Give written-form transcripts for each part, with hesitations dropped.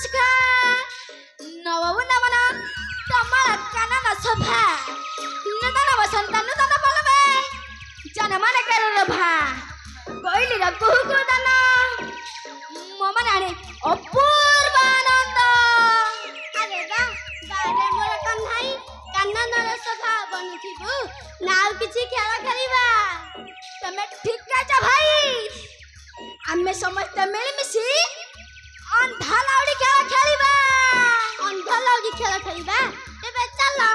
शिखा नवु नमना कमल कानन सभा नूतन वसंत नूतन पलवे जनमन करभा कोइली र कुहु दान ममनाणे अपूर्व आनंद अरे बा बारे मोर कन्हाई कानन सभा बनुथिबु नाउ किछि खेल खेलिबा तमे ठीक कहछ भाई आमे समस्त मिलमिशी अंधा लाउडी खेल खेलिबा अंधा लाउडी खेल खेलिबा एबे चलो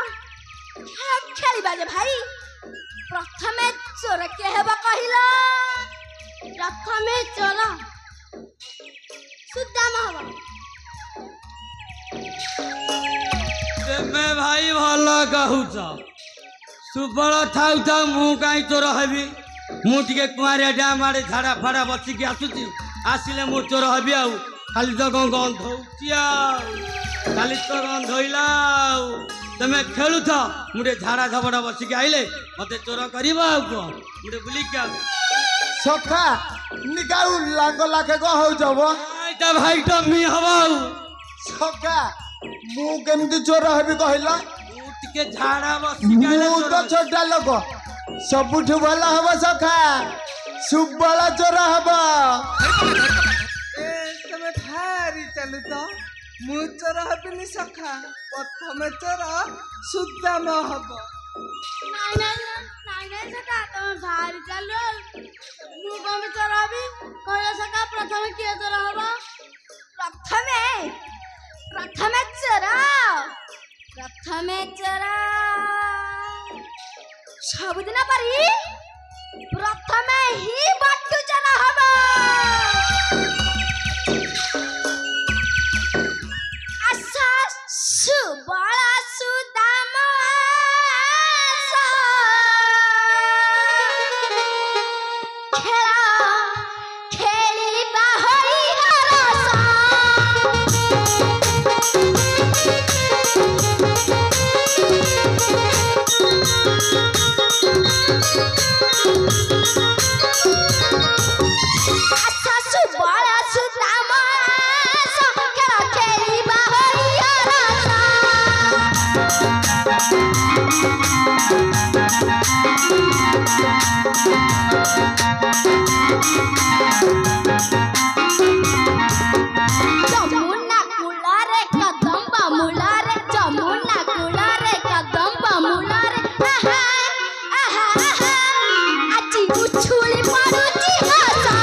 खेल खेलिबा जे भाई प्रथमे चोर के हेबा कहिला प्रथमे चोर सुदाम हबा तेमे भाई भलो कहूछ सुबल थाउ थाउ मु काई चोर हेबी मु टिके कुआरिया डाम आड़े झाड़ा फाड़ा बसी के आसुची आसिले मु चोर हेबी आउ खाली तो गंध होउची आउ खाली तो गंध होइला तमे खेलु था मुडे झाड़ा झबड़ा बसी के आइले मते चोर करबा आउ को मुडे बुली के सखा निकाउ लांग लाखे को हो जबो आइता भाई तो मी हवाउ सखा मु केमती चोर हेबी कहला टिके झाड़ा बसी के मु तो छोटा लोक सबुठु भला हबा सखा सुबल चोर हबा ए तमे भारी चलु तो मु चोर हबिनी सखा प्रथम चोर सुदाम हबो नाइ नाइ नाइ नाइ सका तुम भारी चलो मु कम चोर हबी कहला सका प्रथमे के चोर हबा प्रथमे चोर सबुदिन परी प्रथमे ही बट्टू चोर हबा आशा सुबल सुदाम आशा खेला खेलिबा होई हरसा आशा सुबल सुदाम आशा खेला खेलिबा होई हरसा जमुना कुलारे कदम मुलारे जमुना कुलारे कदम मुलारे आहा आहा आहा आजी उछुली पडुची हसा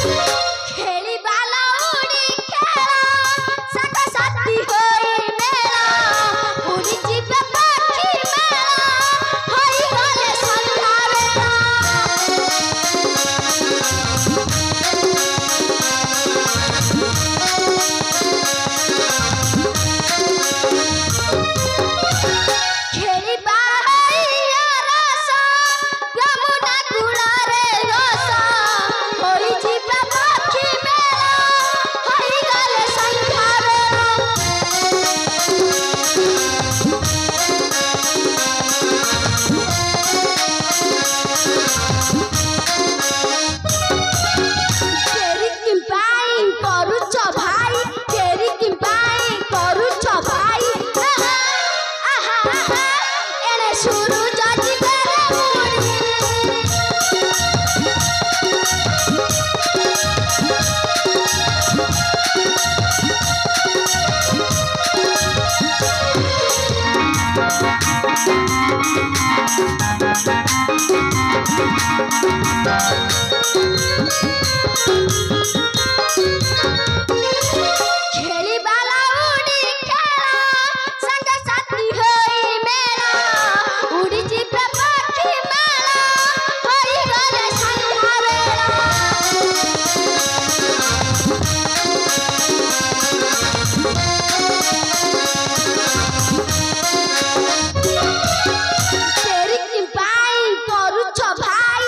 खेलिबा लाउडी खेला साका साथी होई मेला उडी जिबे पाखी मेला होई गले संधा बेला खेलिबा होई रसा यमुना कुलारे रसा होई जिबे पाखी मेला होई गले संधा तेरी किंपाई करूछ भाई तेरी किंपाई करूछ भाई आहा आहा आहा एने शुरू जाजी तेरे मुड़ी खेलिबा लाउडी खेला संग साथी होई मेला उडी जिबे पाखी मेला होई गले संधा बेला तेरी किंपाई करूछ भाई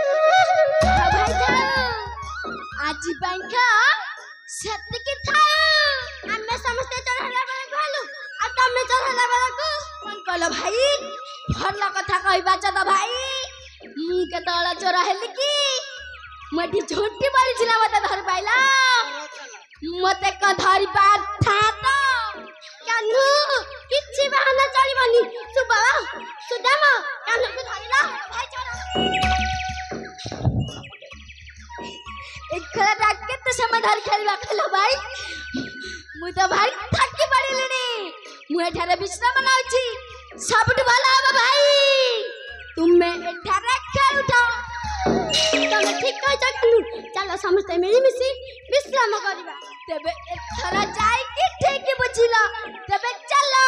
भाई जाओ आज बैंका सेतिकी थाऊ आमे समस्त चढ़ला बेला कहलु आ तमे चढ़ला बेला को मन कहलो भाई भला कथा कहबा छ त भाई मु के तळा चोरा हेली की मठी झोटी बाली छिला मते धर पाइला मते क धरि पार था त कान्हु किछि बहाना चलिबनी सुबा सुदामा कान्हु को धरिला भाई चोरा एक खरा डाके तो समय धर खेलबा खेलो भाई मु तो भाई थकी पड़िलिनी मु एठारे विश्राम नउची सबटु भला हो भाई तुमे एठारे खेल उठाओ तमे ठीक कह जकनु चलो समस्त मिली मिसी विश्राम करबा तेबे एथरा जाई कि ठीक बुझिला तेबे चलो